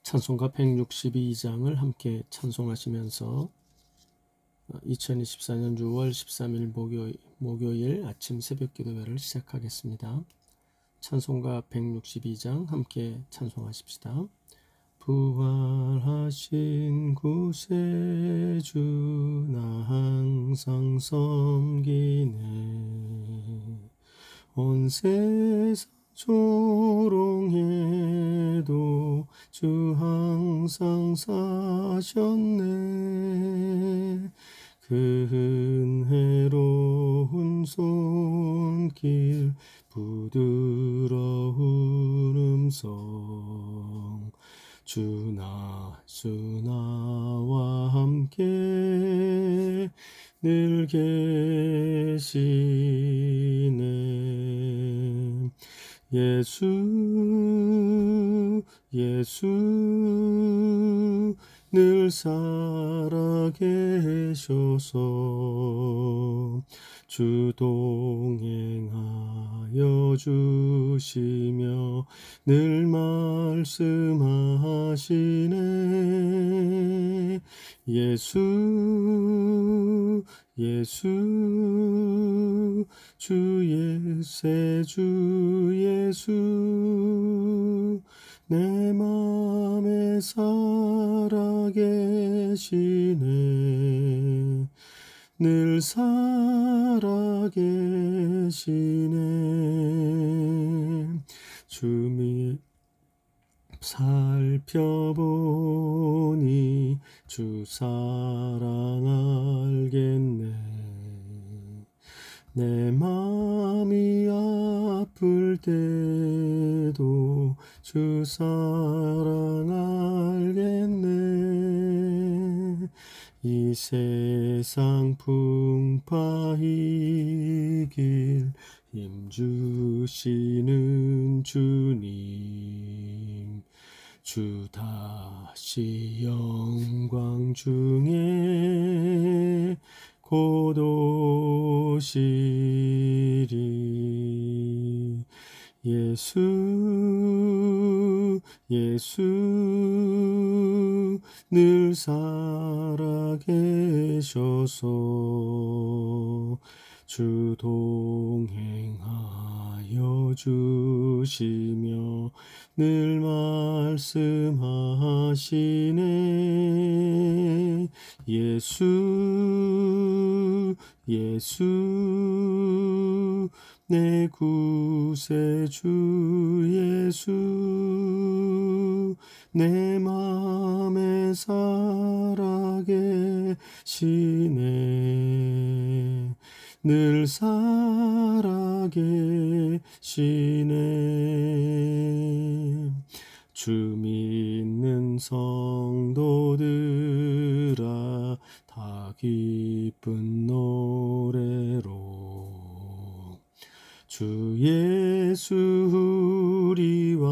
찬송가 162장을 함께 찬송하시면서 2024년 6월 13일 목요일 아침 새벽 기도회를 시작하겠습니다. 찬송가 162장 함께 찬송하십시다. 부활하신 구세주 나 항상 섬기네. 온 세상 조롱해도 주 항상 사셨네. 그 은혜로운 손길 부드러운 음성 주 나와 함께 늘 계시네. 예수 늘 살아계셔서 주 동행하여 주시며 늘 말씀하시네. 예수 주 예수 내 맘에 살아계시네. 늘 살아계시네. 주미 살펴보니 주 사랑 알겠네. 내 맘이 아플 때도 주 사랑 알겠네. 이 세상 풍파의 길 힘주시는 주님, 주 다시 영광 중에 곧 오시리. 예수 늘 살아계셔서 주 동행하여 주시며 늘 말씀하시네. 예수 내 구세주 예수 내 맘에 살아계시네. 늘 살아계시네. 주 믿는 성도들아 다 기쁜 노래로 주 예수 우리와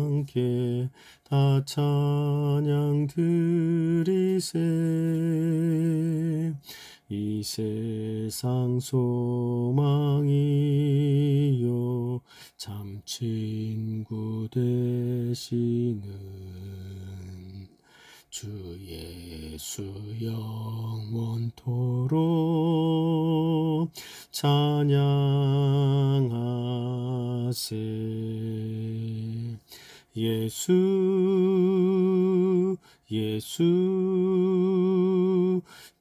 함께 다 찬양 드리세. 이 세상 소망이요 참 친구 되시는 주 예수 영원토록 찬양하세. 예수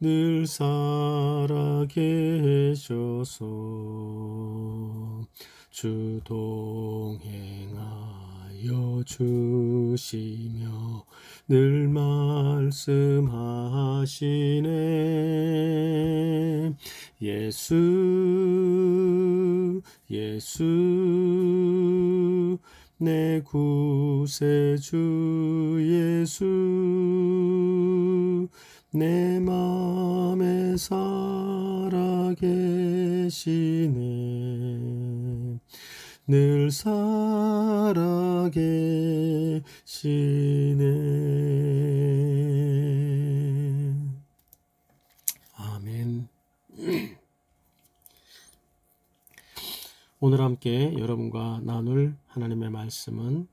늘 살아계셔서 주 동행하여 주시며 늘 말씀하시네. 예수 내 구세주 예수 내 맘에 살아계시네. 늘 살아계시네. 아멘. 오늘 함께 여러분과 나눌 하나님의 말씀은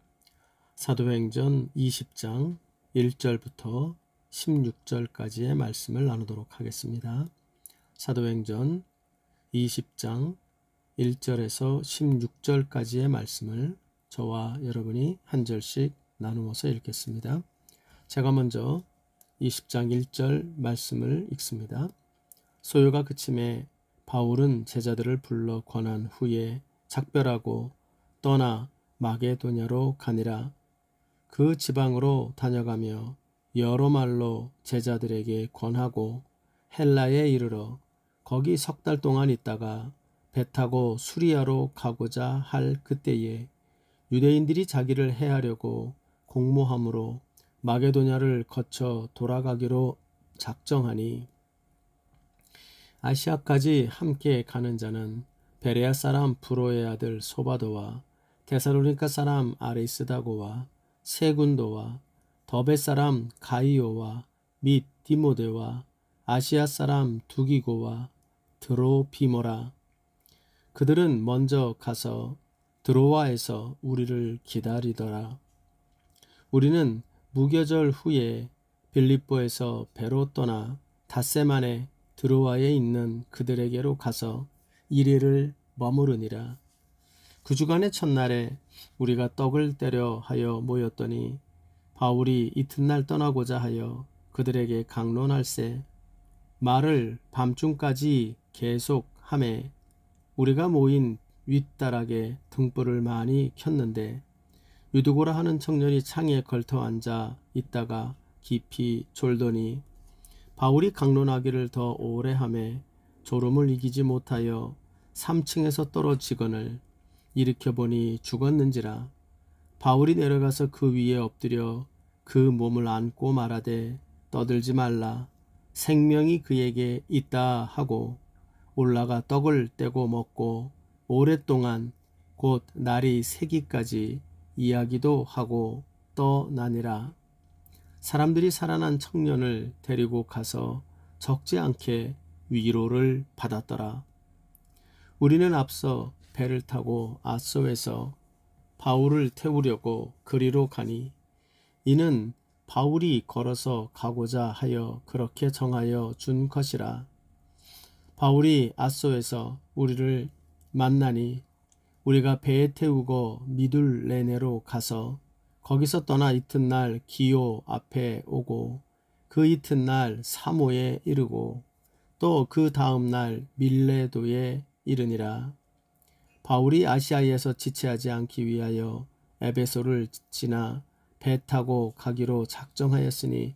사도행전 20장 1절부터 16절까지의 말씀을 나누도록 하겠습니다. 사도행전 20장 1절에서 16절까지의 말씀을 저와 여러분이 한 절씩 나누어서 읽겠습니다. 제가 먼저 20장 1절 말씀을 읽습니다. 소요가 그침에 바울은 제자들을 불러 권한 후에 작별하고 떠나 마게도냐로 가니라. 그 지방으로 다녀가며 여러 말로 제자들에게 권하고 헬라에 이르러 거기 석 달 동안 있다가 배 타고 수리아로 가고자 할 그때에 유대인들이 자기를 해하려고 공모함으로 마게도냐를 거쳐 돌아가기로 작정하니 아시아까지 함께 가는 자는 베레아 사람 브로의 아들 소바도와 데살로니가 사람 아리스다고와 세군도와 더베 사람 가이오와 및 디모데와 아시아 사람 두기고와 드로비모라. 그들은 먼저 가서 드로아에서 우리를 기다리더라. 우리는 무교절 후에 빌립보에서 배로 떠나 닷새만에 드로아에 있는 그들에게로 가서 1일을 머무르니라. 그 주간의 첫날에 우리가 떡을 떼려 하여 모였더니 바울이 이튿날 떠나고자 하여 그들에게 강론할세 말을 밤중까지 계속 하매 우리가 모인 윗다락에 등불을 많이 켰는데 유두고라 하는 청년이 창에 걸터 앉아 있다가 깊이 졸더니 바울이 강론하기를 더 오래 하매 졸음을 이기지 못하여 3층에서 떨어지거늘 일으켜보니 죽었는지라. 바울이 내려가서 그 위에 엎드려 그 몸을 안고 말하되 떠들지 말라 생명이 그에게 있다 하고 올라가 떡을 떼고 먹고 오랫동안 곧 날이 새기까지 이야기도 하고 떠나니라. 사람들이 살아난 청년을 데리고 가서 적지 않게 위로를 받았더라. 우리는 앞서 배를 타고 아소에서 바울을 태우려고 그리로 가니 이는 바울이 걸어서 가고자 하여 그렇게 정하여 준 것이라. 바울이 아소에서 우리를 만나니 우리가 배에 태우고 미둘레네로 가서 거기서 떠나 이튿날 기오 앞에 오고 그 이튿날 사모에 이르고 또 그 다음날 밀레도에 이르니라. 바울이 아시아에서 지체하지 않기 위하여 에베소를 지나 배 타고 가기로 작정하였으니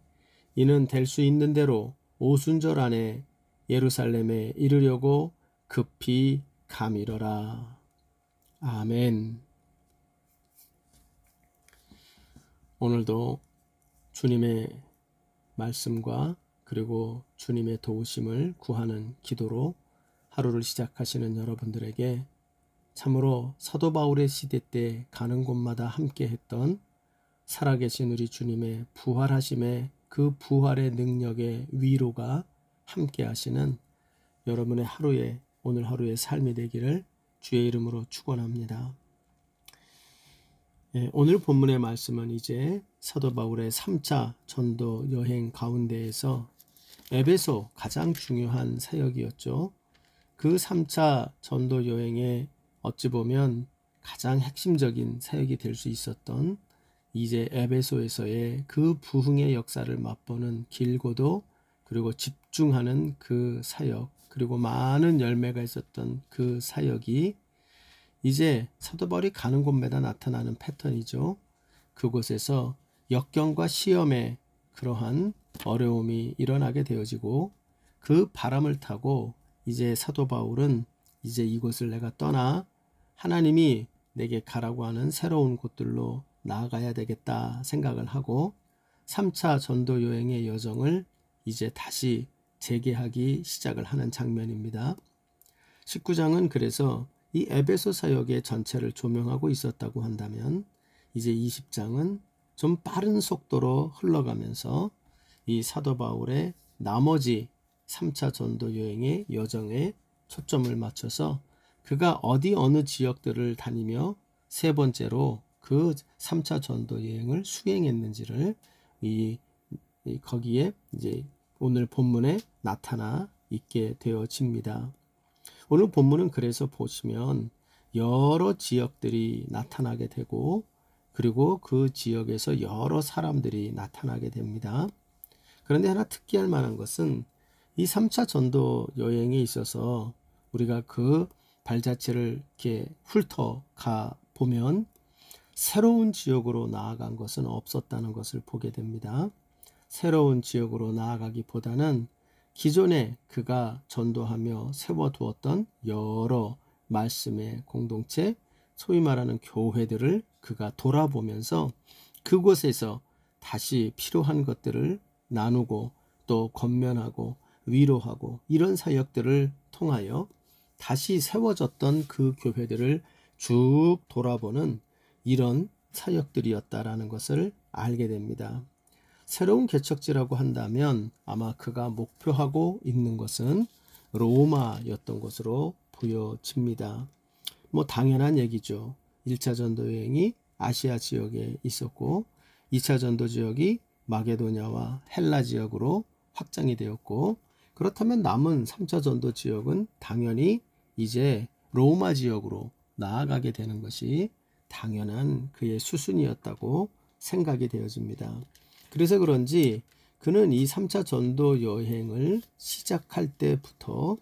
이는 될 수 있는 대로 오순절 안에 예루살렘에 이르려고 급히 가미러라. 아멘. 오늘도 주님의 말씀과 그리고 주님의 도우심을 구하는 기도로 하루를 시작하시는 여러분들에게 참으로 사도 바울의 시대 때 가는 곳마다 함께 했던 살아계신 우리 주님의 부활하심의 그 부활의 능력의 위로가 함께 하시는 여러분의 하루의 오늘 하루의 삶이 되기를 주의 이름으로 축원합니다. 오늘 본문의 말씀은 이제 사도 바울의 3차 전도 여행 가운데에서 에베소 가장 중요한 사역이었죠. 그 3차 전도 여행에 어찌 보면 가장 핵심적인 사역이 될 수 있었던 이제 에베소에서의 그 부흥의 역사를 맛보는 길고도 그리고 집중하는 그 사역 그리고 많은 열매가 있었던 그 사역이 이제 사도 바울이 가는 곳마다 나타나는 패턴이죠. 그곳에서 역경과 시험의 그러한 어려움이 일어나게 되어지고 그 바람을 타고 이제 사도 바울은 이제 이곳을 내가 떠나 하나님이 내게 가라고 하는 새로운 곳들로 나아가야 되겠다 생각을 하고 3차 전도 여행의 여정을 이제 다시 재개하기 시작을 하는 장면입니다. 19장은 그래서 이 에베소 사역의 전체를 조명하고 있었다고 한다면 이제 20장은 좀 빠른 속도로 흘러가면서 이 사도 바울의 나머지 3차 전도 여행의 여정에 초점을 맞춰서 그가 어느 지역들을 다니며 세 번째로 그 3차 전도 여행을 수행했는지를 거기에 이제 오늘 본문에 나타나 있게 되어집니다. 오늘 본문은 그래서 보시면 여러 지역들이 나타나게 되고 그리고 그 지역에서 여러 사람들이 나타나게 됩니다. 그런데 하나 특기할 만한 것은 이 3차 전도 여행에 있어서 우리가 그 발자취를 이렇게 훑어가 보면 새로운 지역으로 나아간 것은 없었다는 것을 보게 됩니다. 새로운 지역으로 나아가기보다는 기존에 그가 전도하며 세워두었던 여러 말씀의 공동체, 소위 말하는 교회들을 그가 돌아보면서 그곳에서 다시 필요한 것들을 나누고 또 권면하고 위로하고 이런 사역들을 통하여 다시 세워졌던 그 교회들을 쭉 돌아보는 이런 사역들이었다라는 것을 알게 됩니다. 새로운 개척지라고 한다면 아마 그가 목표하고 있는 것은 로마였던 것으로 보여집니다. 뭐 당연한 얘기죠. 1차 전도 여행이 아시아 지역에 있었고 2차 전도 지역이 마게도냐와 헬라 지역으로 확장이 되었고 그렇다면 남은 3차 전도 지역은 당연히 이제 로마 지역으로 나아가게 되는 것이 당연한 그의 수순이었다고 생각이 되어집니다. 그래서 그런지 그는 이 3차 전도 여행을 시작할 때부터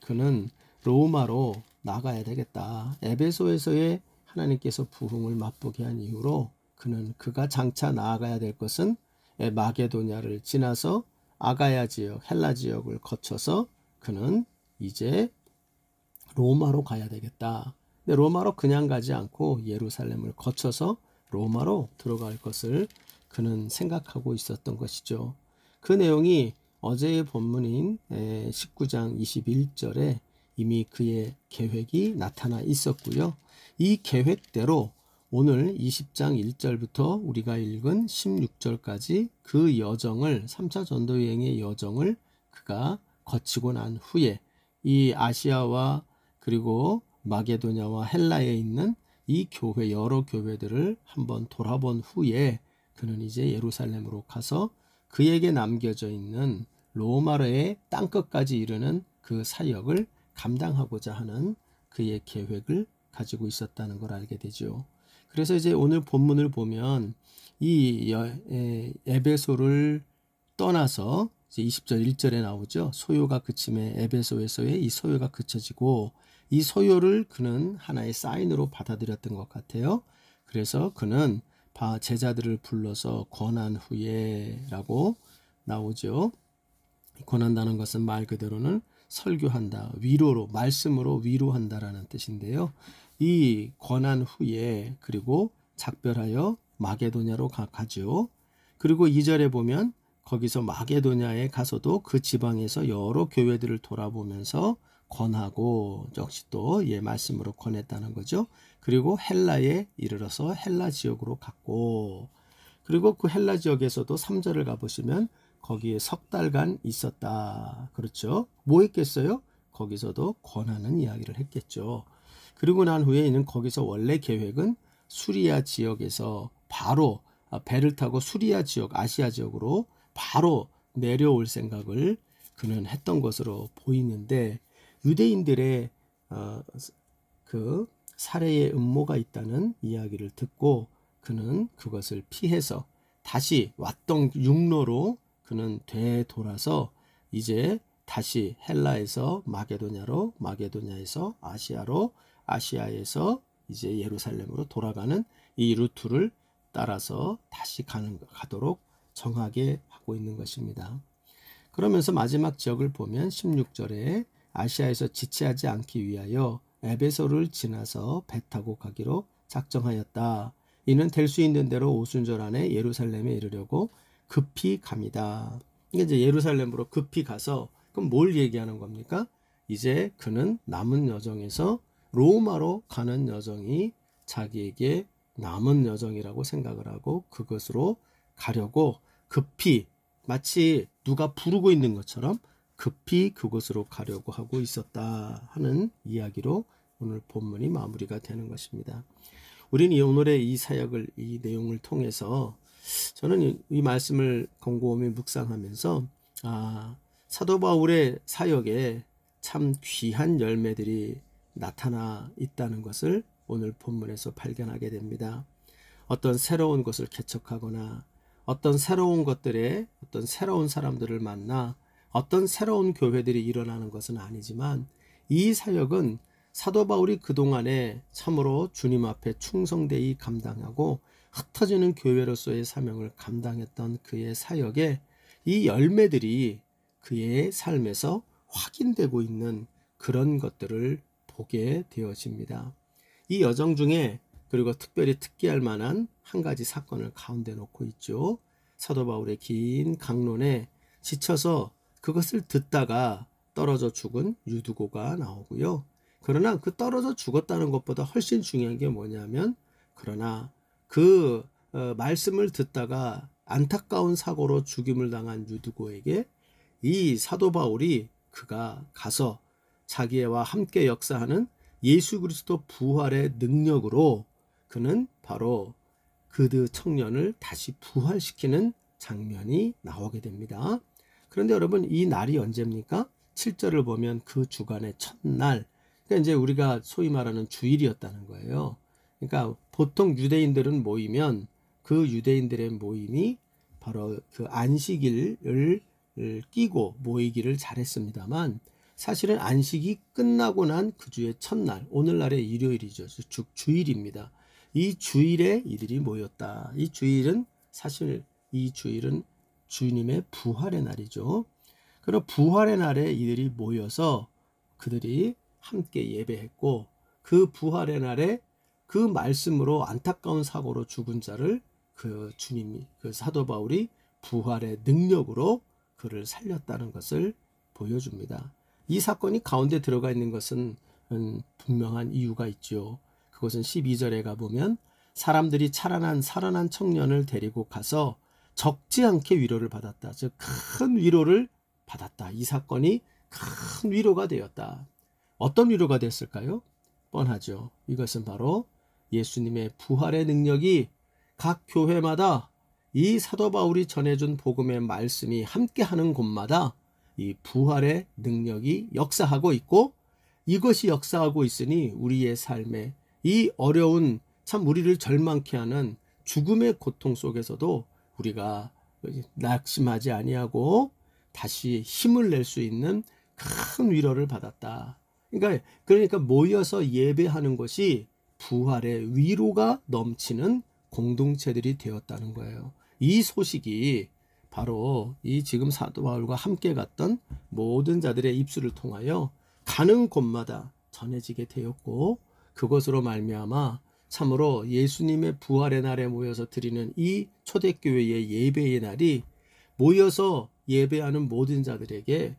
그는 로마로 나가야 되겠다. 에베소에서의 하나님께서 부흥을 맛보게 한 이후로 그가 장차 나아가야 될 것은 마게도냐를 지나서 아가야 지역, 헬라 지역을 거쳐서 그는 이제 로마로 가야 되겠다. 근데 로마로 그냥 가지 않고 예루살렘을 거쳐서 로마로 들어갈 것을 그는 생각하고 있었던 것이죠. 그 내용이 어제의 본문인 19장 21절에 이미 그의 계획이 나타나 있었고요. 이 계획대로 오늘 20장 1절부터 우리가 읽은 16절까지 그 여정을 3차 전도 여행의 여정을 그가 거치고 난 후에 이 아시아와 그리고 마게도냐와 헬라에 있는 이 교회 여러 교회들을 한번 돌아본 후에 그는 이제 예루살렘으로 가서 그에게 남겨져 있는 로마의 땅끝까지 이르는 그 사역을 감당하고자 하는 그의 계획을 가지고 있었다는 걸 알게 되죠. 그래서 이제 오늘 본문을 보면 이 에베소를 떠나서 이제 20절 1절에 나오죠. 소요가 그침에 에베소에서의 이 소요가 그쳐지고 이 소요를 그는 하나의 사인으로 받아들였던 것 같아요. 그래서 그는 제자들을 불러서 권한 후에 라고 나오죠. 권한다는 것은 말 그대로는 설교한다, 위로로, 말씀으로 위로한다라는 뜻인데요. 이 권한 후에 그리고 작별하여 마게도냐로 가죠. 그리고 2절에 보면 거기서 마게도냐에 가서도 그 지방에서 여러 교회들을 돌아보면서 권하고 역시 또 말씀으로 권했다는 거죠. 그리고 헬라에 이르러서 헬라 지역으로 갔고 그리고 그 헬라 지역에서도 3절을 가보시면 거기에 석 달간 있었다. 그렇죠. 뭐 했겠어요? 거기서도 권하는 이야기를 했겠죠. 그리고 난 후에는 거기서 원래 계획은 수리아 지역에서 바로 배를 타고 수리아 지역, 아시아 지역으로 바로 내려올 생각을 그는 했던 것으로 보이는데 유대인들의 그 살해의 음모가 있다는 이야기를 듣고 그는 그것을 피해서 다시 왔던 육로로 그는 되돌아서 이제 다시 헬라에서 마게도냐로, 마게도냐에서 아시아로, 아시아에서 이제 예루살렘으로 돌아가는 이 루트를 따라서 다시 가도록 정하게 하고 있는 것입니다. 그러면서 마지막 지역을 보면 16절에 아시아에서 지체하지 않기 위하여 에베소를 지나서 배 타고 가기로 작정하였다. 이는 될 수 있는 대로 오순절 안에 예루살렘에 이르려고 급히 갑니다. 이게 이제 예루살렘으로 급히 가서 그럼 뭘 얘기하는 겁니까? 이제 그는 남은 여정에서 로마로 가는 여정이 자기에게 남은 여정이라고 생각을 하고 그것으로 가려고 급히 마치 누가 부르고 있는 것처럼 급히 그곳으로 가려고 하고 있었다 하는 이야기로 오늘 본문이 마무리가 되는 것입니다. 우리는 오늘의 이 사역을, 이 내용을 통해서 저는 이 말씀을 곰곰이 묵상하면서 사도 바울의 사역에 참 귀한 열매들이 나타나 있다는 것을 오늘 본문에서 발견하게 됩니다. 어떤 새로운 것을 개척하거나 어떤 새로운 것들에 어떤 새로운 사람들을 만나 어떤 새로운 교회들이 일어나는 것은 아니지만, 이 사역은 사도 바울이 그동안에 참으로 주님 앞에 충성되이 감당하고 흩어지는 교회로서의 사명을 감당했던 그의 사역에 이 열매들이 그의 삶에서 확인되고 있는 그런 것들을 보게 되어집니다. 이 여정 중에 그리고 특별히 특기할 만한 한 가지 사건을 가운데 놓고 있죠. 사도 바울의 긴 강론에 지쳐서 그것을 듣다가 떨어져 죽은 유두고가 나오고요. 그러나 그 떨어져 죽었다는 것보다 훨씬 중요한 게 뭐냐면, 그러나 그 말씀을 듣다가 안타까운 사고로 죽임을 당한 유두고에게 이 사도 바울이 그가 가서 자기와 함께 역사하는 예수 그리스도 부활의 능력으로 그는 바로 그 청년을 다시 부활시키는 장면이 나오게 됩니다. 그런데 여러분, 이 날이 언제입니까? 7절을 보면 그 주간의 첫날, 그러니까 이제 우리가 소위 말하는 주일이었다는 거예요. 그러니까 보통 유대인들은 모이면 그 유대인들의 모임이 바로 그 안식일을 끼고 모이기를 잘했습니다만, 사실은 안식이 끝나고 난 그 주의 첫날, 오늘날의 일요일이죠. 즉 주일입니다. 이 주일에 이들이 모였다. 이 주일은 사실 이 주일은 주님의 부활의 날이죠. 그럼 부활의 날에 이들이 모여서 그들이 함께 예배했고, 그 부활의 날에 그 말씀으로 안타까운 사고로 죽은 자를 그 주님이, 그 사도 바울이 부활의 능력으로 그를 살렸다는 것을 보여줍니다. 이 사건이 가운데 들어가 있는 것은 분명한 이유가 있죠. 그것은 12절에 가보면 사람들이 살아난 청년을 데리고 가서 적지 않게 위로를 받았다. 즉 큰 위로를 받았다. 이 사건이 큰 위로가 되었다. 어떤 위로가 됐을까요? 뻔하죠. 이것은 바로 예수님의 부활의 능력이 각 교회마다 이 사도 바울이 전해준 복음의 말씀이 함께하는 곳마다 이 부활의 능력이 역사하고 있고, 이것이 역사하고 있으니 우리의 삶에 이 어려운, 참 우리를 절망케 하는 죽음의 고통 속에서도 우리가 낙심하지 아니하고 다시 힘을 낼 수 있는 큰 위로를 받았다. 그러니까 모여서 예배하는 것이 부활의 위로가 넘치는 공동체들이 되었다는 거예요. 이 소식이 바로 이 지금 사도 바울과 함께 갔던 모든 자들의 입술을 통하여 가는 곳마다 전해지게 되었고, 그것으로 말미암아 참으로 예수님의 부활의 날에 모여서 드리는 이 초대교회의 예배의 날이 모여서 예배하는 모든 자들에게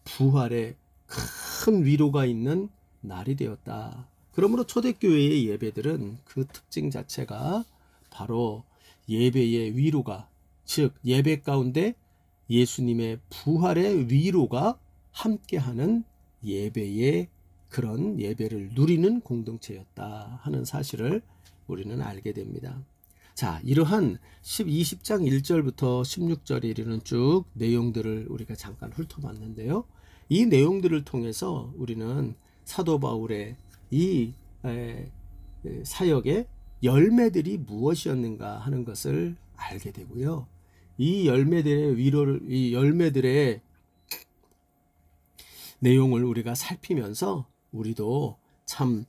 부활의 큰 위로가 있는 날이 되었다. 그러므로 초대교회의 예배들은 그 특징 자체가 바로 예배의 위로가, 즉 예배 가운데 예수님의 부활의 위로가 함께하는 예배의 그런 예배를 누리는 공동체였다 하는 사실을 우리는 알게 됩니다. 자, 이러한 20장 1절부터 16절에 이르는 쭉 내용들을 우리가 잠깐 훑어봤는데요. 이 내용들을 통해서 우리는 사도 바울의 이 사역의 열매들이 무엇이었는가 하는 것을 알게 되고요. 이 열매들의 내용을 우리가 살피면서 우리도 참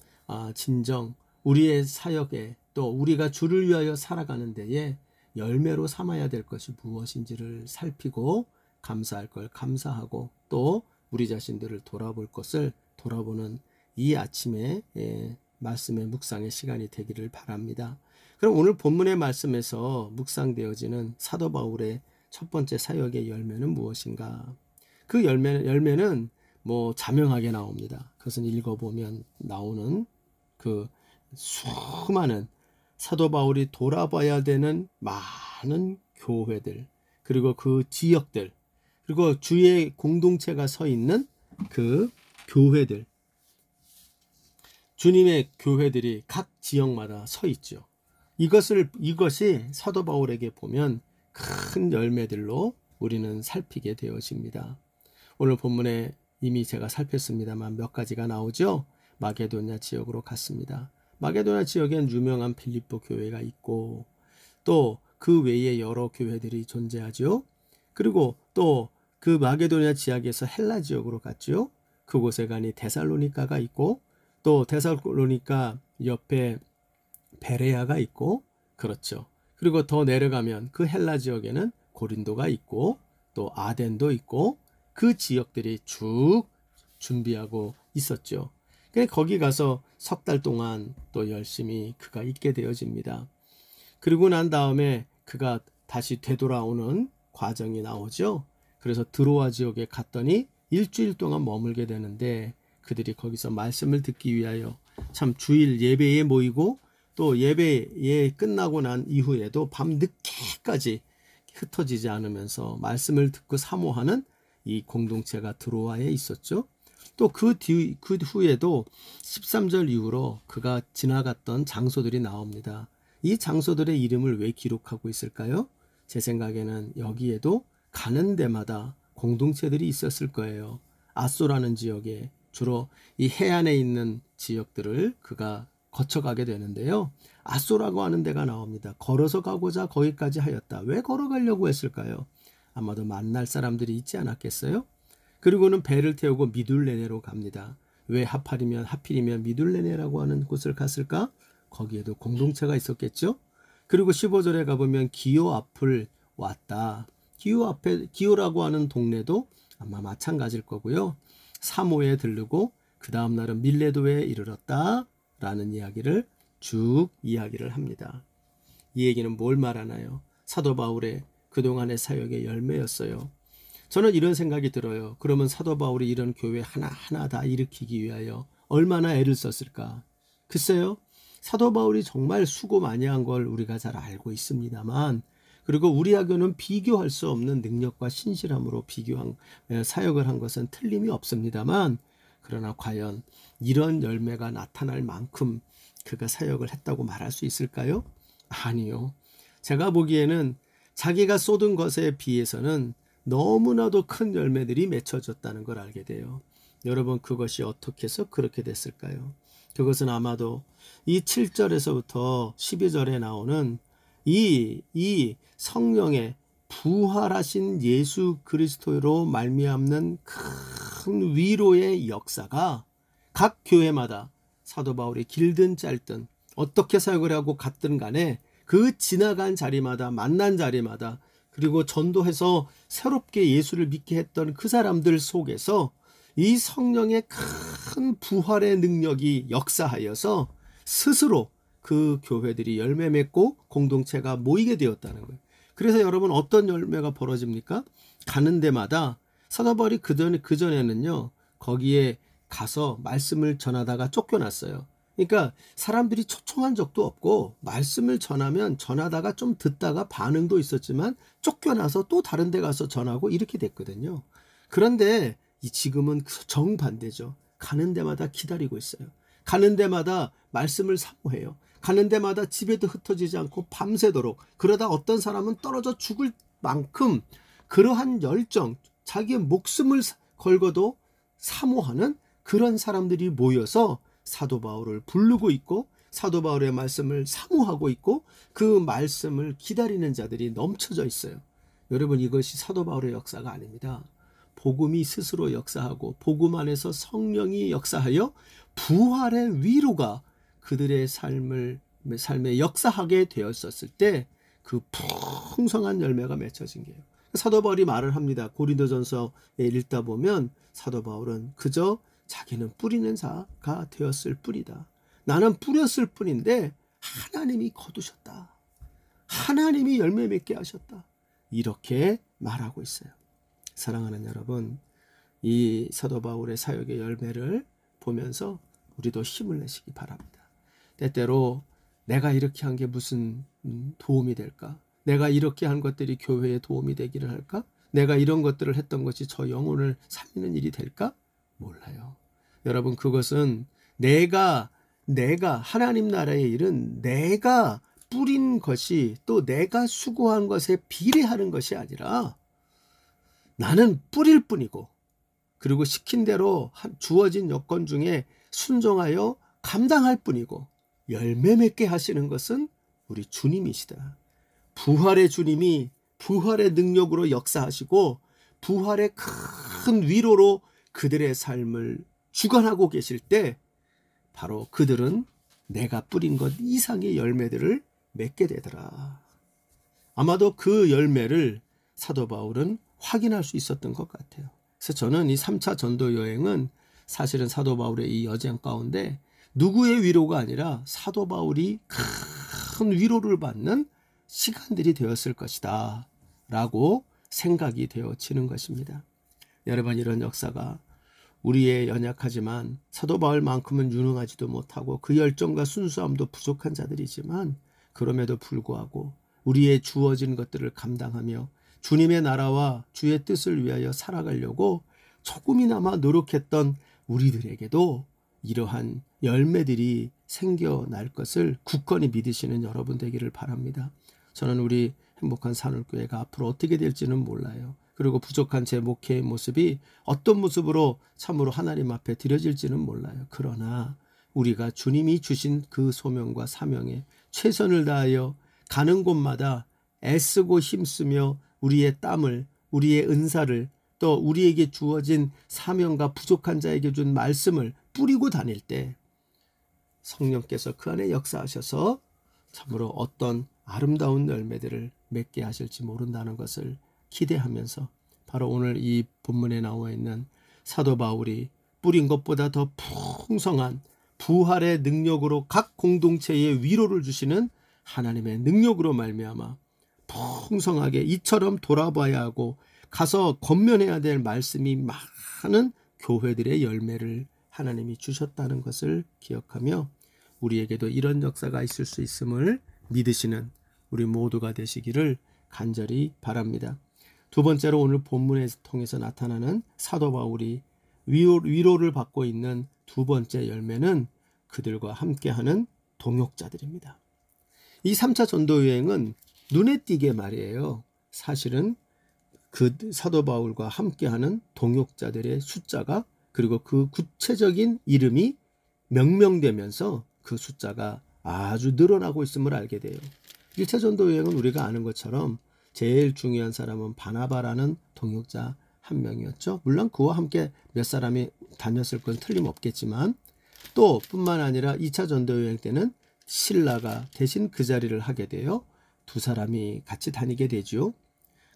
진정 우리의 사역에, 또 우리가 주를 위하여 살아가는 데에 열매로 삼아야 될 것이 무엇인지를 살피고 감사할 걸 감사하고, 또 우리 자신들을 돌아볼 것을 돌아보는 이 아침에 말씀의 묵상의 시간이 되기를 바랍니다. 그럼 오늘 본문의 말씀에서 묵상되어지는 사도 바울의 첫 번째 사역의 열매는 무엇인가? 그 열매는 자명하게 나옵니다. 그것은 읽어보면 나오는 그 수많은 사도 바울이 돌아봐야 되는 많은 교회들, 그리고 그 지역들, 그리고 주의 공동체가 서 있는 그 교회들, 주님의 교회들이 각 지역마다 서 있죠. 이것이 사도 바울에게 보면 큰 열매들로 우리는 살피게 되어집니다. 오늘 본문에 이미 제가 살폈습니다만 몇 가지가 나오죠. 마게도냐 지역으로 갔습니다. 마게도냐 지역엔 유명한 빌립보 교회가 있고 또 그 외에 여러 교회들이 존재하죠. 그리고 또 그 마게도냐 지역에서 헬라 지역으로 갔죠. 그곳에 가니 데살로니가가 있고 또 데살로니가 옆에 베레아가 있고 그렇죠. 그리고 더 내려가면 그 헬라 지역에는 고린도가 있고 또 아덴도 있고 그 지역들이 쭉 준비하고 있었죠. 거기 가서 석 달 동안 또 열심히 그가 있게 되어집니다. 그리고 난 다음에 그가 다시 되돌아오는 과정이 나오죠. 그래서 드로아 지역에 갔더니 일주일 동안 머물게 되는데 그들이 거기서 말씀을 듣기 위하여 참 주일 예배에 모이고 또 예배에 끝나고 난 이후에도 밤 늦게까지 흩어지지 않으면서 말씀을 듣고 사모하는 이 공동체가 드로아에 있었죠. 또 그 후에도 13절 이후로 그가 지나갔던 장소들이 나옵니다. 이 장소들의 이름을 왜 기록하고 있을까요? 제 생각에는 여기에도 가는 데마다 공동체들이 있었을 거예요. 아소라는 지역에 주로 이 해안에 있는 지역들을 그가 거쳐가게 되는데요. 아소라고 하는 데가 나옵니다. 걸어서 가고자 거기까지 하였다. 왜 걸어가려고 했을까요? 아마도 만날 사람들이 있지 않았겠어요? 그리고는 배를 태우고 미둘레네로 갑니다. 왜 하필이면 미둘레네라고 하는 곳을 갔을까? 거기에도 공동체가 있었겠죠? 그리고 15절에 가보면 기오 앞을 왔다. 기오라고 하는 동네도 아마 마찬가지일 거고요. 사모에 들르고 그 다음 날은 밀레도에 이르렀다 라는 이야기를 쭉 이야기를 합니다. 이 얘기는 뭘 말하나요? 사도 바울의 그동안의 사역의 열매였어요. 저는 이런 생각이 들어요. 그러면 사도 바울이 이런 교회 하나하나 다 일으키기 위하여 얼마나 애를 썼을까? 글쎄요. 사도 바울이 정말 수고 많이 한 걸 우리가 잘 알고 있습니다만 그리고 우리하고는 비교할 수 없는 능력과 신실함으로 사역을 한 것은 틀림이 없습니다만 그러나 과연 이런 열매가 나타날 만큼 그가 사역을 했다고 말할 수 있을까요? 아니요. 제가 보기에는 자기가 쏟은 것에 비해서는 너무나도 큰 열매들이 맺혀졌다는 걸 알게 돼요. 여러분 그것이 어떻게 해서 그렇게 됐을까요? 그것은 아마도 이 7절에서부터 12절에 나오는 이 성령의 부활하신 예수 그리스도로 말미암는 큰 위로의 역사가 각 교회마다 사도 바울이 길든 짧든 어떻게 사역을 하고 갔든 간에 그 지나간 자리마다 만난 자리마다 그리고 전도해서 새롭게 예수를 믿게 했던 그 사람들 속에서 이 성령의 큰 부활의 능력이 역사하여서 스스로 그 교회들이 열매 맺고 공동체가 모이게 되었다는 거예요. 그래서 여러분 어떤 열매가 벌어집니까? 가는 데마다 사도 바울이 그전에는요 거기에 가서 말씀을 전하다가 쫓겨났어요. 그러니까 사람들이 초청한 적도 없고 말씀을 전하다가 좀 듣다가 반응도 있었지만 쫓겨나서 또 다른 데 가서 전하고 이렇게 됐거든요. 그런데 지금은 정반대죠. 가는 데마다 기다리고 있어요. 가는 데마다 말씀을 사모해요. 가는 데마다 집에도 흩어지지 않고 밤새도록 그러다 어떤 사람은 떨어져 죽을 만큼 그러한 열정, 자기의 목숨을 걸고도 사모하는 그런 사람들이 모여서 사도 바울을 부르고 있고 사도 바울의 말씀을 사모하고 있고 그 말씀을 기다리는 자들이 넘쳐져 있어요. 여러분 이것이 사도 바울의 역사가 아닙니다. 복음이 스스로 역사하고 복음 안에서 성령이 역사하여 부활의 위로가 그들의 삶에 역사하게 되었었을 때 그 풍성한 열매가 맺혀진 게요. 사도 바울이 말을 합니다. 고린도전서에 읽다 보면 사도 바울은 그저 자기는 뿌리는 자가 되었을 뿐이다. 나는 뿌렸을 뿐인데 하나님이 거두셨다. 하나님이 열매 맺게 하셨다. 이렇게 말하고 있어요. 사랑하는 여러분, 이 사도 바울의 사역의 열매를 보면서 우리도 힘을 내시기 바랍니다. 때때로 내가 이렇게 한 게 무슨 도움이 될까? 내가 이렇게 한 것들이 교회에 도움이 되기를 할까? 내가 이런 것들을 했던 것이 저 영혼을 살리는 일이 될까? 몰라요. 여러분 그것은 내가 내가 하나님 나라의 일은 내가 뿌린 것이 또 내가 수고한 것에 비례하는 것이 아니라 나는 뿌릴 뿐이고 그리고 시킨 대로 주어진 여건 중에 순종하여 감당할 뿐이고 열매 맺게 하시는 것은 우리 주님이시다. 부활의 주님이 부활의 능력으로 역사하시고 부활의 큰 위로로 그들의 삶을 주관하고 계실 때 바로 그들은 내가 뿌린 것 이상의 열매들을 맺게 되더라. 아마도 그 열매를 사도 바울은 확인할 수 있었던 것 같아요. 그래서 저는 이 3차 전도 여행은 사실은 사도 바울의 이 여정 가운데 누구의 위로가 아니라 사도 바울이 큰 위로를 받는 시간들이 되었을 것이다 라고 생각이 되어지는 것입니다. 여러분, 이런 역사가 우리의 연약하지만 사도 바울만큼은 유능하지도 못하고 그 열정과 순수함도 부족한 자들이지만 그럼에도 불구하고 우리의 주어진 것들을 감당하며 주님의 나라와 주의 뜻을 위하여 살아가려고 조금이나마 노력했던 우리들에게도 이러한 열매들이 생겨날 것을 굳건히 믿으시는 여러분 되기를 바랍니다. 저는 우리 행복한 산울교회가 앞으로 어떻게 될지는 몰라요. 그리고 부족한 제 목회의 모습이 어떤 모습으로 참으로 하나님 앞에 드려질지는 몰라요. 그러나 우리가 주님이 주신 그 소명과 사명에 최선을 다하여 가는 곳마다 애쓰고 힘쓰며 우리의 땀을, 우리의 은사를 또 우리에게 주어진 사명과 부족한 자에게 준 말씀을 뿌리고 다닐 때 성령께서 그 안에 역사하셔서 참으로 어떤 아름다운 열매들을 맺게 하실지 모른다는 것을 기대하면서 바로 오늘 이 본문에 나와 있는 사도 바울이 뿌린 것보다 더 풍성한 부활의 능력으로 각 공동체에 위로를 주시는 하나님의 능력으로 말미암아 풍성하게 이처럼 돌아봐야 하고 가서 권면해야 될 말씀이 많은 교회들의 열매를 하나님이 주셨다는 것을 기억하며 우리에게도 이런 역사가 있을 수 있음을 믿으시는 우리 모두가 되시기를 간절히 바랍니다. 두 번째로 오늘 본문에 통해서 나타나는 사도 바울이 위로를 받고 있는 두 번째 열매는 그들과 함께하는 동역자들입니다. 이 3차 전도 여행은 눈에 띄게 말이에요. 사실은 그 사도 바울과 함께하는 동역자들의 숫자가 그리고 그 구체적인 이름이 명명되면서 그 숫자가 아주 늘어나고 있음을 알게 돼요. 1차 전도 여행은 우리가 아는 것처럼 제일 중요한 사람은 바나바라는 동역자 한 명이었죠. 물론 그와 함께 몇 사람이 다녔을 건 틀림없겠지만 또 뿐만 아니라 2차 전도 여행 때는 실라가 대신 그 자리를 하게 돼요. 두 사람이 같이 다니게 되죠.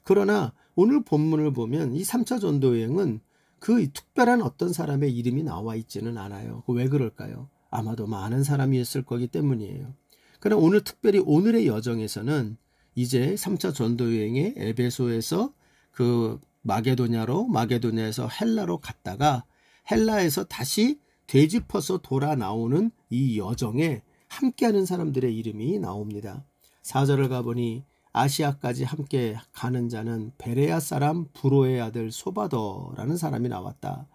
그러나 오늘 본문을 보면 이 3차 전도 여행은 그 특별한 어떤 사람의 이름이 나와 있지는 않아요. 왜 그럴까요? 아마도 많은 사람이 있을 거기 때문이에요. 그러나 오늘 특별히 오늘의 여정에서는 이제 3차 전도 여행에 에베소에서 그 마게도냐에서 헬라로 갔다가 헬라에서 다시 되짚어서 돌아 나오는 이 여정에 함께하는 사람들의 이름이 나옵니다. 4절을 가보니 아시아까지 함께 가는 자는 베레아 사람 브로의 아들 소바더라는 사람이 나왔다.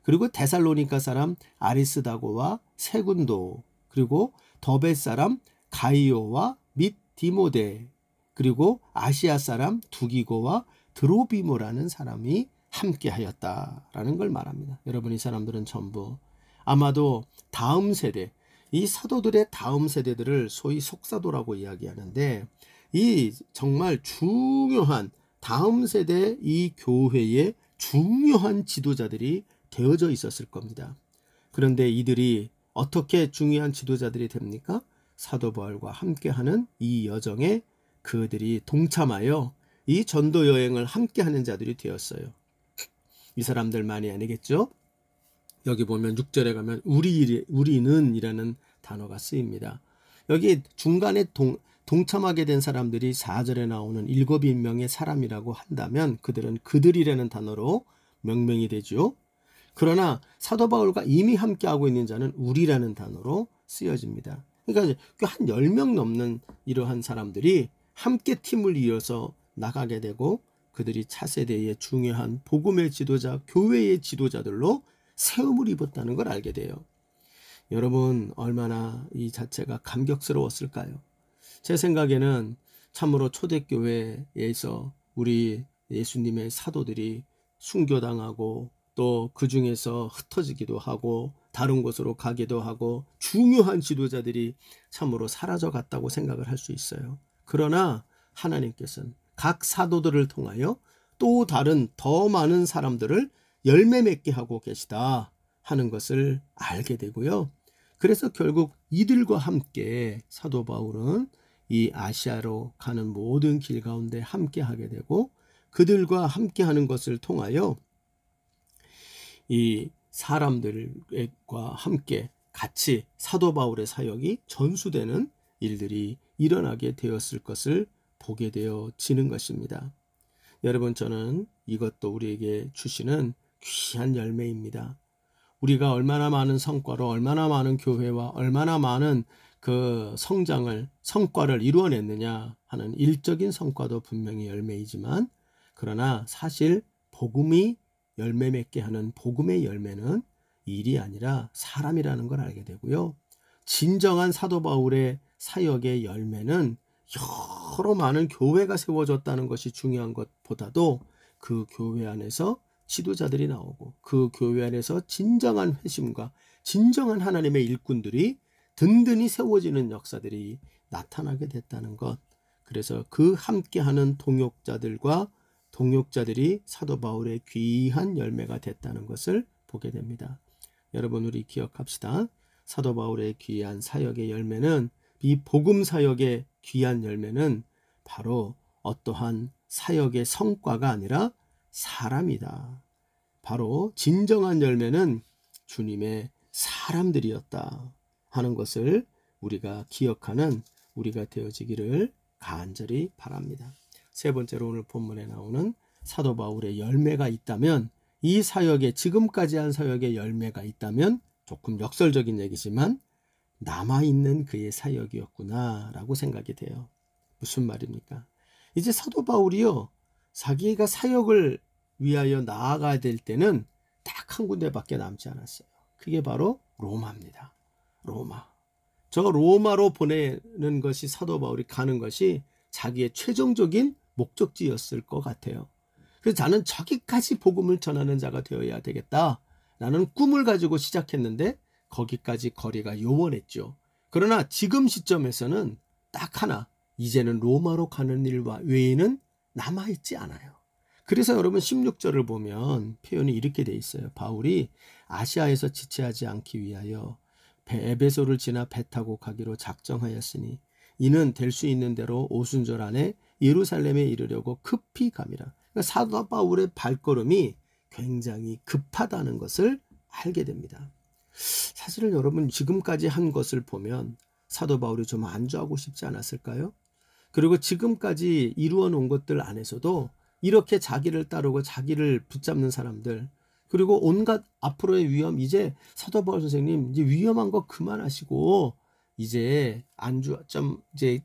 그리고 데살로니가 사람 아리스다고와 세군도, 그리고 더베 사람 가이오와 및 디모데, 그리고 아시아 사람 두기고와 드로비모라는 사람이 함께하였다라는 걸 말합니다. 여러분, 이 사람들은 전부 아마도 다음 세대, 이 사도들의 다음 세대들을 소위 속사도라고 이야기하는데 이 정말 중요한 다음 세대 이 교회의 중요한 지도자들이 되어져 있었을 겁니다. 그런데 이들이 어떻게 중요한 지도자들이 됩니까? 사도 바울과 함께하는 이 여정에 그들이 동참하여 이 전도 여행을 함께하는 자들이 되었어요. 이 사람들만이 아니겠죠? 여기 보면 6절에 가면 우리는 이라는 단어가 쓰입니다. 여기 중간에 동참하게 된 사람들이 4절에 나오는 7명의 사람이라고 한다면 그들은 그들이라는 단어로 명명이 되죠. 그러나 사도 바울과 이미 함께하고 있는 자는 우리라는 단어로 쓰여집니다. 그러니까 한 10명 넘는 이러한 사람들이 함께 팀을 이어서 나가게 되고 그들이 차세대의 중요한 복음의 지도자, 교회의 지도자들로 세움을 입었다는 걸 알게 돼요. 여러분 얼마나 이 자체가 감격스러웠을까요? 제 생각에는 참으로 초대교회에서 우리 예수님의 사도들이 순교당하고 또 그 중에서 흩어지기도 하고 다른 곳으로 가기도 하고 중요한 지도자들이 참으로 사라져 갔다고 생각을 할 수 있어요. 그러나 하나님께서는 각 사도들을 통하여 또 다른 더 많은 사람들을 열매 맺게 하고 계시다 하는 것을 알게 되고요. 그래서 결국 이들과 함께 사도 바울은 이 아시아로 가는 모든 길 가운데 함께 하게 되고 그들과 함께 하는 것을 통하여 이 사람들과 함께 같이 사도 바울의 사역이 전수되는 일들이 일어나게 되었을 것을 보게 되어지는 것입니다. 여러분, 저는 이것도 우리에게 주시는 귀한 열매입니다. 우리가 얼마나 많은 성과로 얼마나 많은 교회와 얼마나 많은 그 성과를 이루어냈느냐 하는 일적인 성과도 분명히 열매이지만, 그러나 사실 복음이 열매 맺게 하는 복음의 열매는 일이 아니라 사람이라는 걸 알게 되고요. 진정한 사도 바울의 사역의 열매는 여러 많은 교회가 세워졌다는 것이 중요한 것보다도 그 교회 안에서 지도자들이 나오고 그 교회 안에서 진정한 회심과 진정한 하나님의 일꾼들이 든든히 세워지는 역사들이 나타나게 됐다는 것. 그래서 그 함께하는 동역자들이 사도 바울의 귀한 열매가 됐다는 것을 보게 됩니다. 여러분, 우리 기억합시다. 사도 바울의 귀한 사역의 열매는, 이 복음 사역의 귀한 열매는 바로 어떠한 사역의 성과가 아니라 사람이다. 바로 진정한 열매는 주님의 사람들이었다 하는 것을 우리가 기억하는 우리가 되어지기를 간절히 바랍니다. 세 번째로 오늘 본문에 나오는 사도 바울의 열매가 있다면, 이 사역에 지금까지 한 사역의 열매가 있다면, 조금 역설적인 얘기지만 남아있는 그의 사역이었구나 라고 생각이 돼요. 무슨 말입니까? 이제 사도 바울이요, 자기가 사역을 위하여 나아가야 될 때는 딱 한 군데밖에 남지 않았어요. 그게 바로 로마입니다. 로마. 저 로마로 보내는 것이, 사도 바울이 가는 것이 자기의 최종적인 목적지였을 것 같아요. 그래서 나는 저기까지 복음을 전하는 자가 되어야 되겠다 라는 꿈을 가지고 시작했는데 거기까지 거리가 요원했죠. 그러나 지금 시점에서는 딱 하나, 이제는 로마로 가는 일 외에는 남아있지 않아요. 그래서 여러분 16절을 보면 표현이 이렇게 돼 있어요. 바울이 아시아에서 지체하지 않기 위하여 에베소를 지나 배 타고 가기로 작정하였으니 이는 될 수 있는 대로 오순절 안에 예루살렘에 이르려고 급히 감이라. 그러니까 사도 바울의 발걸음이 굉장히 급하다는 것을 알게 됩니다. 사실은 여러분, 지금까지 한 것을 보면 사도 바울이 좀 안주하고 싶지 않았을까요? 그리고 지금까지 이루어 놓은 것들 안에서도 이렇게 자기를 따르고 자기를 붙잡는 사람들, 그리고 온갖 앞으로의 위험, 이제 사도 바울 선생님 이제 위험한 거 그만하시고 이제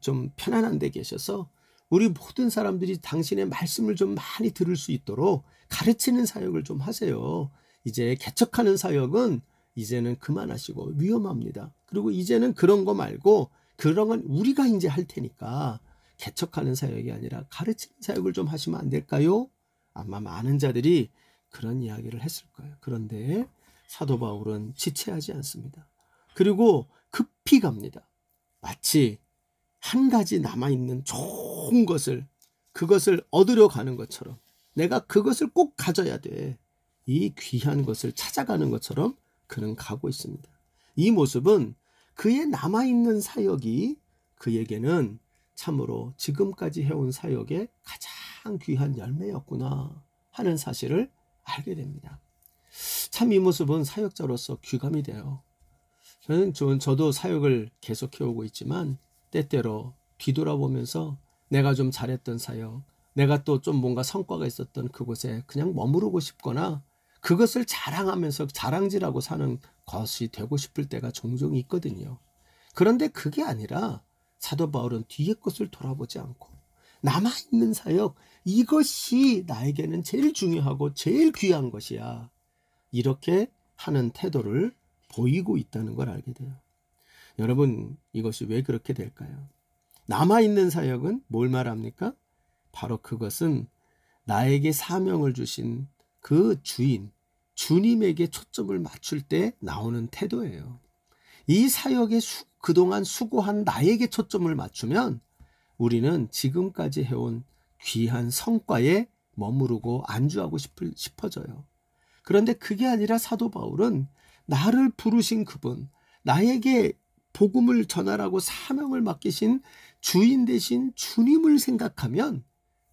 좀 편안한 데 계셔서 우리 모든 사람들이 당신의 말씀을 좀 많이 들을 수 있도록 가르치는 사역을 좀 하세요. 이제 개척하는 사역은 이제는 그만하시고 위험합니다. 그리고 이제는 그런 거 말고, 그런 건 우리가 이제 할 테니까 개척하는 사역이 아니라 가르치는 사역을 좀 하시면 안 될까요? 아마 많은 자들이 그런 이야기를 했을 거예요. 그런데 사도 바울은 지체하지 않습니다. 그리고 급히 갑니다. 마치 한 가지 남아있는 좋은 것을, 그것을 얻으려 가는 것처럼, 내가 그것을 꼭 가져야 돼, 이 귀한 것을 찾아가는 것처럼 그는 가고 있습니다. 이 모습은 그의 남아있는 사역이 그에게는 참으로 지금까지 해온 사역의 가장 귀한 열매였구나 하는 사실을 알게 됩니다. 참 이 모습은 사역자로서 귀감이 돼요. 저도 사역을 계속 해오고 있지만 때때로 뒤돌아보면서 내가 좀 잘했던 사역, 내가 또 좀 뭔가 성과가 있었던 그곳에 그냥 머무르고 싶거나 그것을 자랑하면서 자랑질하고 사는 것이 되고 싶을 때가 종종 있거든요. 그런데 그게 아니라 사도 바울은 뒤의 것을 돌아보지 않고 남아있는 사역, 이것이 나에게는 제일 중요하고 제일 귀한 것이야, 이렇게 하는 태도를 보이고 있다는 걸 알게 돼요. 여러분, 이것이 왜 그렇게 될까요? 남아있는 사역은 뭘 말합니까? 바로 그것은 나에게 사명을 주신 그 주인, 주님에게 초점을 맞출 때 나오는 태도예요. 이 사역에 그동안 수고한 나에게 초점을 맞추면 우리는 지금까지 해온 귀한 성과에 머무르고 안주하고 싶어져요. 그런데 그게 아니라 사도 바울은 나를 부르신 그분, 나에게 복음을 전하라고 사명을 맡기신 주인 되신 주님을 생각하면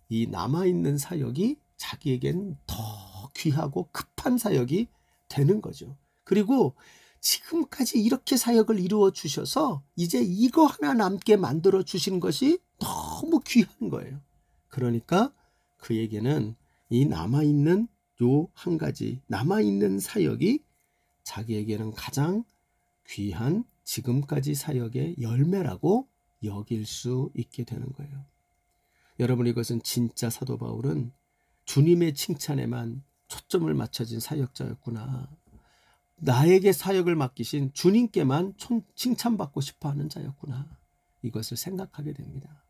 이 남아있는 사역이 자기에겐 더 귀하고 급한 사역이 되는 거죠. 그리고 지금까지 이렇게 사역을 이루어 주셔서 이제 이거 하나 남게 만들어 주신 것이 너무 귀한 거예요. 그러니까 그에게는 이 남아있는 요 한 가지, 남아있는 사역이 자기에게는 가장 귀한 지금까지 사역의 열매라고 여길 수 있게 되는 거예요. 여러분, 이것은 진짜 사도 바울은 주님의 칭찬에만 초점을 맞춰진 사역자였구나. 나에게 사역을 맡기신 주님께만 칭찬받고 싶어하는 자였구나. 이것을 생각하게 됩니다.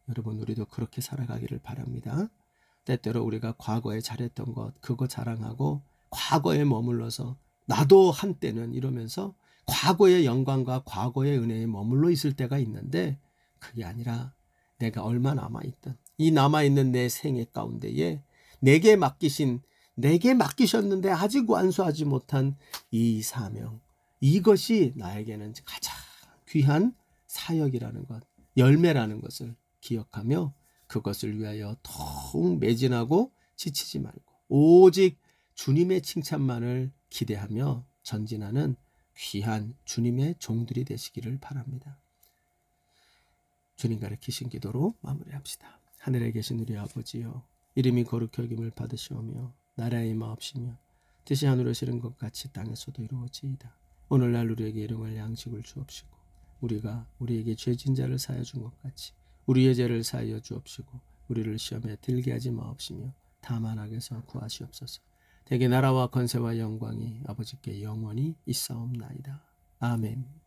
여러분, 우리도 그렇게 살아가기를 바랍니다. 때때로 우리가 과거에 잘했던 것, 그거 자랑하고 과거에 머물러서 나도 한때는 이러면서 과거의 영광과 과거의 은혜에 머물러 있을 때가 있는데, 그게 아니라 내가 얼마 남아있든 이 남아있는 내 생애 가운데에 내게 맡기셨는데 아직 완수하지 못한 이 사명, 이것이 나에게는 가장 귀한 사역이라는 것, 열매라는 것을 기억하며 그것을 위하여 더욱 매진하고 지치지 말고 오직 주님의 칭찬만을 기대하며 전진하는 귀한 주님의 종들이 되시기를 바랍니다. 주님 가르치신 기도로 마무리합시다. 하늘에 계신 우리 아버지여, 이름이 거룩히 여김을 받으시오며 나라의 임하옵시며 뜻이 하늘에 이루어지는 것 같이 땅에서도 이루어지이다. 오늘날 우리에게 일용할 양식을 주옵시고 우리가 우리에게 죄진 자를 사하여 준 것 같이 우리의 죄를 사하여 주옵시고 우리를 시험에 들게 하지 마옵시며 다만 악에서 구하시옵소서. 대개 나라와 권세와 영광이 아버지께 영원히 있사옵나이다. 아멘.